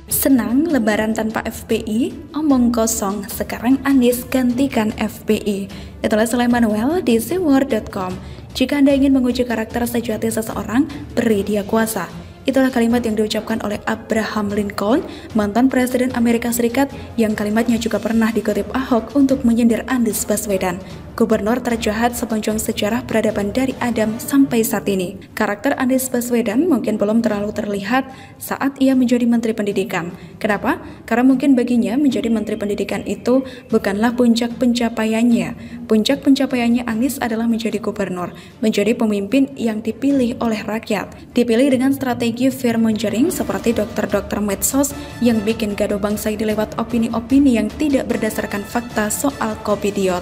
Senang lebaran tanpa FPI, omong kosong, sekarang Anies gantikan FPI. Ditulis oleh Manuel di seaword.com. Jika Anda ingin menguji karakter sejati seseorang, beri dia kuasa. Itulah kalimat yang diucapkan oleh Abraham Lincoln, mantan Presiden Amerika Serikat, yang kalimatnya juga pernah dikutip Ahok untuk menyindir Anies Baswedan, gubernur terjahat sepanjang sejarah peradaban dari Adam sampai saat ini. Karakter Anies Baswedan mungkin belum terlalu terlihat saat ia menjadi Menteri Pendidikan. Kenapa? Karena mungkin baginya menjadi Menteri Pendidikan itu bukanlah puncak pencapaiannya. Puncak pencapaiannya Anies adalah menjadi gubernur, menjadi pemimpin yang dipilih oleh rakyat, dipilih dengan strategi fear-mongering seperti dokter-dokter medsos yang bikin gaduh bangsa ini lewat opini-opini yang tidak berdasarkan fakta soal covidiot.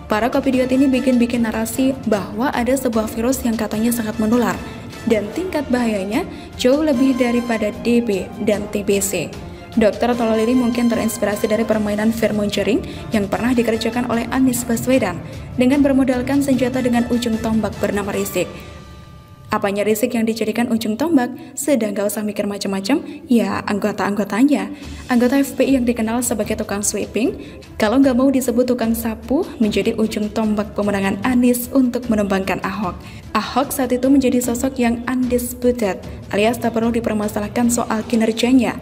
Para covidiot ini bikin narasi bahwa ada sebuah virus yang katanya sangat menular dan tingkat bahayanya jauh lebih daripada DB dan TBC. Dr. Tololili mungkin terinspirasi dari permainan fear-mongering yang pernah dikerjakan oleh Anies Baswedan dengan bermodalkan senjata dengan ujung tombak bernama Rizik. Apanya Rizik yang dijadikan ujung tombak? Sudah gak usah mikir macam-macam, ya anggota-anggotanya. Anggota FPI yang dikenal sebagai tukang sweeping, kalau gak mau disebut tukang sapu, menjadi ujung tombak pemenangan Anies untuk menumbangkan Ahok. Ahok saat itu menjadi sosok yang undisputed, alias tak perlu dipermasalahkan soal kinerjanya.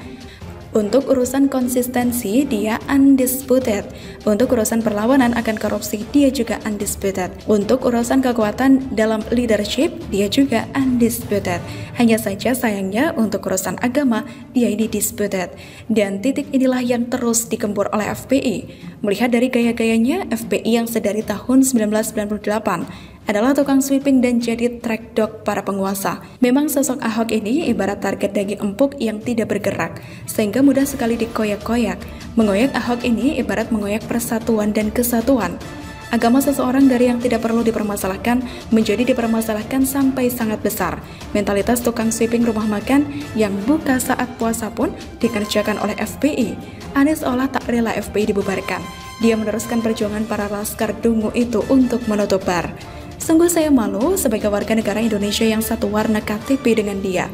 Untuk urusan konsistensi, dia undisputed. Untuk urusan perlawanan akan korupsi, dia juga undisputed. Untuk urusan kekuatan dalam leadership, dia juga undisputed. Hanya saja sayangnya untuk urusan agama, dia ini disputed. Dan titik inilah yang terus dikembur oleh FPI. Melihat dari gaya-gayanya, FPI yang sedari tahun 1998 adalah tukang sweeping dan jadi track dog para penguasa. Memang sosok Ahok ini ibarat target daging empuk yang tidak bergerak, sehingga mudah sekali dikoyak-koyak. Mengoyak Ahok ini ibarat mengoyak persatuan dan kesatuan. Agama seseorang dari yang tidak perlu dipermasalahkan menjadi dipermasalahkan sampai sangat besar. Mentalitas tukang sweeping rumah makan yang buka saat puasa pun dikerjakan oleh FPI. Anies olah tak rela FPI dibubarkan. Dia meneruskan perjuangan para laskar dungu itu untuk menutup bar. Sungguh saya malu sebagai warga negara Indonesia yang satu warna KTP dengan dia.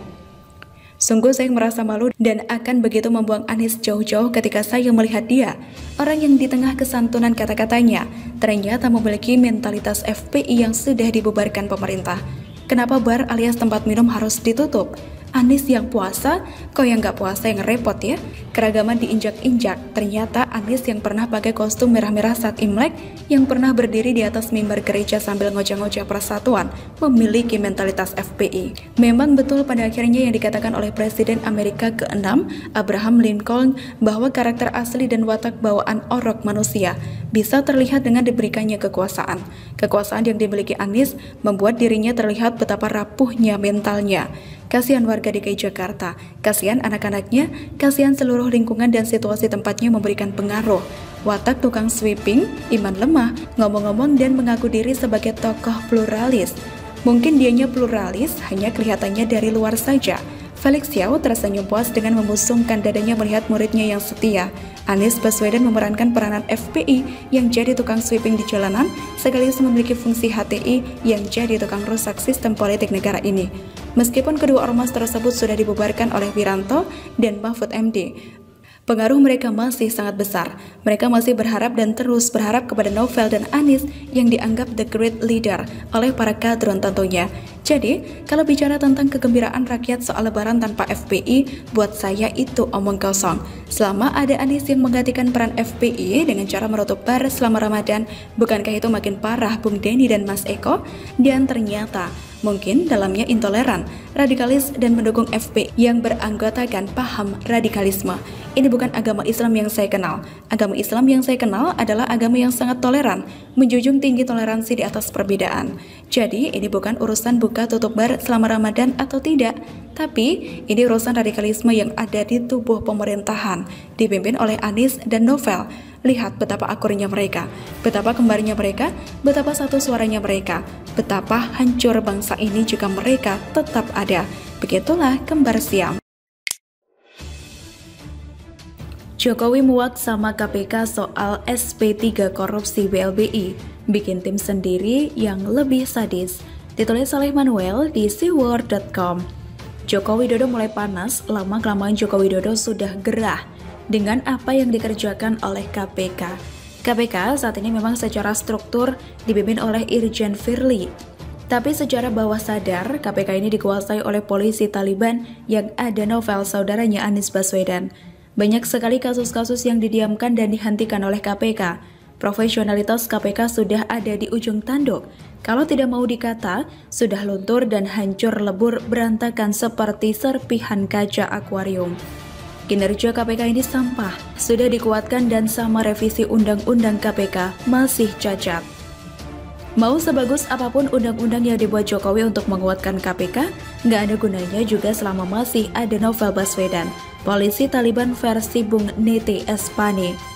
Sungguh saya merasa malu dan akan begitu membuang Anies jauh-jauh ketika saya melihat dia, orang yang di tengah kesantunan kata-katanya, ternyata memiliki mentalitas FPI yang sudah dibubarkan pemerintah. Kenapa bar alias tempat minum harus ditutup? Anies yang puasa, kok yang nggak puasa yang repot ya? Keragaman diinjak-injak, ternyata Anies yang pernah pakai kostum merah-merah saat Imlek, yang pernah berdiri di atas mimbar gereja sambil ngoceh-ngoceh persatuan, memiliki mentalitas FPI. Memang betul pada akhirnya yang dikatakan oleh Presiden Amerika ke-6, Abraham Lincoln, bahwa karakter asli dan watak bawaan orok manusia bisa terlihat dengan diberikannya kekuasaan. Kekuasaan yang dimiliki Anies membuat dirinya terlihat betapa rapuhnya mentalnya. Kasihan warga DKI Jakarta, kasihan anak-anaknya, kasihan seluruh lingkungan dan situasi tempatnya memberikan pengaruh. Watak tukang sweeping, iman lemah, ngomong-ngomong dan mengaku diri sebagai tokoh pluralis. Mungkin dianya pluralis, hanya kelihatannya dari luar saja. Felix Xiao tersenyum puas dengan membusungkan dadanya melihat muridnya yang setia. Anies Baswedan memerankan peranan FPI yang jadi tukang sweeping di jalanan, sekaligus memiliki fungsi HTI yang jadi tukang rusak sistem politik negara ini. Meskipun kedua ormas tersebut sudah dibubarkan oleh Wiranto dan Mahfud MD, pengaruh mereka masih sangat besar. Mereka masih berharap dan terus berharap kepada Novel dan Anies yang dianggap the great leader oleh para kadron tentunya. Jadi, kalau bicara tentang kegembiraan rakyat soal lebaran tanpa FPI, buat saya itu omong kosong. Selama ada Anies yang menggantikan peran FPI dengan cara menutup bar selama Ramadan, bukankah itu makin parah Bung Denny dan Mas Eko? Dan ternyata, mungkin dalamnya intoleran, radikalis, dan mendukung FPI yang beranggotakan paham radikalisme. Ini bukan agama Islam yang saya kenal. Agama Islam yang saya kenal adalah agama yang sangat toleran, menjunjung tinggi toleransi di atas perbedaan. Jadi, ini bukan urusan buka tutup bar selama Ramadan atau tidak, tapi ini urusan radikalisme yang ada di tubuh pemerintahan, dipimpin oleh Anies dan Novel. Lihat betapa akurnya mereka, betapa kembarnya mereka, betapa satu suaranya mereka, betapa hancur bangsa ini jika mereka tetap ada. Begitulah kembar Siam. Jokowi muak sama KPK soal SP3 korupsi BLBI, bikin tim sendiri yang lebih sadis. Ditulis oleh Manuel di seaword.com. Joko Widodo mulai panas, lama-kelamaan Joko Widodo sudah gerah dengan apa yang dikerjakan oleh KPK. KPK saat ini memang secara struktur dipimpin oleh Irjen Firly. Tapi secara bawah sadar, KPK ini dikuasai oleh polisi Taliban yang ada novel saudaranya Anies Baswedan. Banyak sekali kasus-kasus yang didiamkan dan dihentikan oleh KPK. Profesionalitas KPK sudah ada di ujung tanduk. Kalau tidak mau dikata, sudah luntur dan hancur lebur berantakan seperti serpihan kaca akuarium. Kinerja KPK ini sampah, sudah dikuatkan dan sama revisi undang-undang KPK masih cacat. Mau sebagus apapun undang-undang yang dibuat Jokowi untuk menguatkan KPK, nggak ada gunanya juga selama masih ada novel Baswedan, polisi Taliban versi Bung Nete Espane.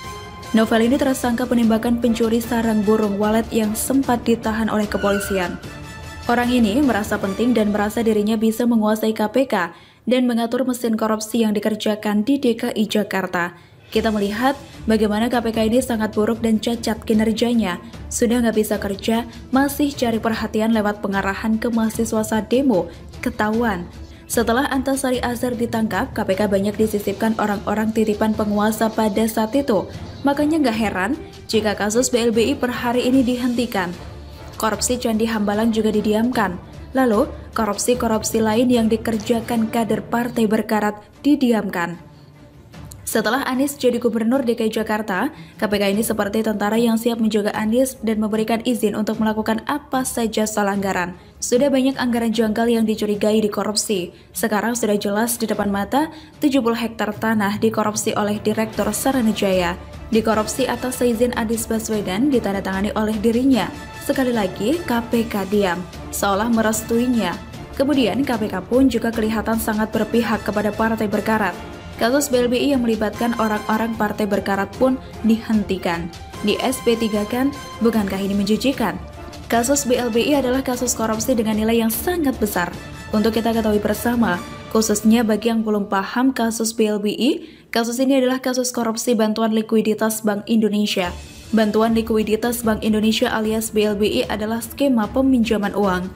Novel ini tersangka penembakan pencuri sarang burung walet yang sempat ditahan oleh kepolisian. Orang ini merasa penting dan merasa dirinya bisa menguasai KPK dan mengatur mesin korupsi yang dikerjakan di DKI Jakarta. Kita melihat bagaimana KPK ini sangat buruk dan cacat kinerjanya. Sudah nggak bisa kerja, masih cari perhatian lewat pengarahan ke mahasiswa saat demo, ketahuan. Setelah Antasari Azhar ditangkap, KPK banyak disisipkan orang-orang titipan penguasa pada saat itu. Makanya nggak heran jika kasus BLBI per hari ini dihentikan. Korupsi Candi Hambalang juga didiamkan. Lalu, korupsi-korupsi lain yang dikerjakan kader partai berkarat didiamkan. Setelah Anies jadi gubernur DKI Jakarta, KPK ini seperti tentara yang siap menjaga Anies dan memberikan izin untuk melakukan apa saja soal anggaran. Sudah banyak anggaran janggal yang dicurigai dikorupsi. Sekarang sudah jelas di depan mata 70 hektar tanah dikorupsi oleh Direktur Saranajaya. Dikorupsi atas seizin Anies Baswedan ditandatangani oleh dirinya. Sekali lagi, KPK diam, seolah merestuinya. Kemudian KPK pun juga kelihatan sangat berpihak kepada partai berkarat. Kasus BLBI yang melibatkan orang-orang partai berkarat pun dihentikan. Di SP3 kan, bukankah ini menjijikan? Kasus BLBI adalah kasus korupsi dengan nilai yang sangat besar. Untuk kita ketahui bersama, khususnya bagi yang belum paham kasus BLBI, kasus ini adalah kasus korupsi bantuan likuiditas Bank Indonesia. Bantuan likuiditas Bank Indonesia alias BLBI adalah skema peminjaman uang.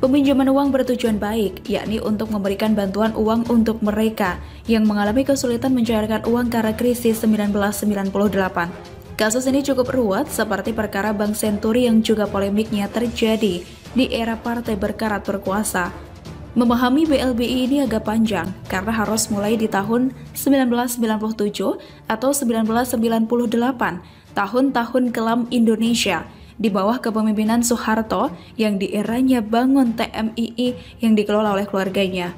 Peminjaman uang bertujuan baik, yakni untuk memberikan bantuan uang untuk mereka yang mengalami kesulitan mencairkan uang karena krisis 1998. Kasus ini cukup ruwet seperti perkara Bank Senturi yang juga polemiknya terjadi di era partai berkarat berkuasa. Memahami BLBI ini agak panjang karena harus mulai di tahun 1997 atau 1998, tahun-tahun kelam Indonesia, di bawah kepemimpinan Soeharto yang di eranya bangun TMII yang dikelola oleh keluarganya.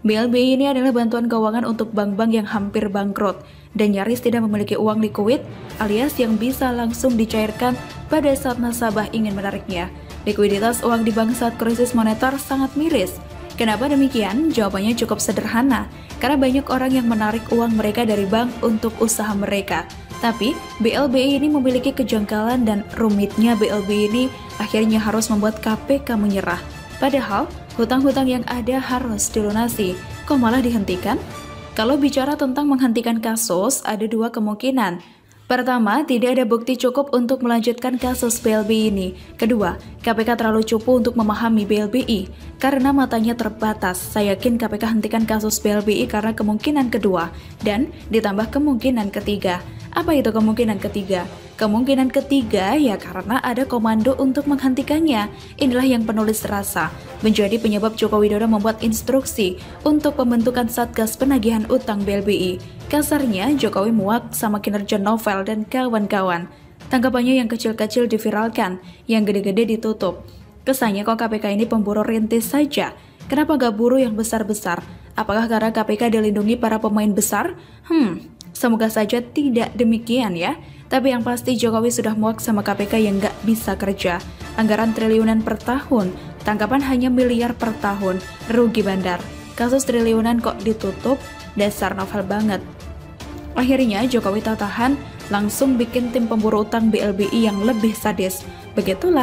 BLBI ini adalah bantuan keuangan untuk bank-bank yang hampir bangkrut dan nyaris tidak memiliki uang likuid alias yang bisa langsung dicairkan pada saat nasabah ingin menariknya. Likuiditas uang di bank saat krisis moneter sangat miris. Kenapa demikian? Jawabannya cukup sederhana, karena banyak orang yang menarik uang mereka dari bank untuk usaha mereka. Tapi, BLBI ini memiliki kejanggalan dan rumitnya BLBI ini akhirnya harus membuat KPK menyerah. Padahal, hutang-hutang yang ada harus dilunasi. Kok malah dihentikan? Kalau bicara tentang menghentikan kasus, ada dua kemungkinan. Pertama, tidak ada bukti cukup untuk melanjutkan kasus BLBI ini. Kedua, KPK terlalu cupu untuk memahami BLBI karena matanya terbatas. Saya yakin KPK hentikan kasus BLBI karena kemungkinan kedua dan ditambah kemungkinan ketiga. Apa itu kemungkinan ketiga? Kemungkinan ketiga ya karena ada komando untuk menghentikannya. Inilah yang penulis rasa menjadi penyebab Joko Widodo membuat instruksi untuk pembentukan Satgas Penagihan Utang BLBI. Kasarnya, Jokowi muak sama kinerja Novel dan kawan-kawan. Tanggapannya yang kecil-kecil diviralkan, yang gede-gede ditutup. Kesannya kok KPK ini pemburu rintis saja. Kenapa gak buru yang besar-besar? Apakah karena KPK dilindungi para pemain besar? Semoga saja tidak demikian ya. Tapi yang pasti Jokowi sudah muak sama KPK yang gak bisa kerja. Anggaran triliunan per tahun, tangkapan hanya miliar per tahun, rugi bandar. Kasus triliunan kok ditutup, dasar Novel banget. Akhirnya Jokowi tak tahan, langsung bikin tim pemburu utang BLBI yang lebih sadis. Begitulah.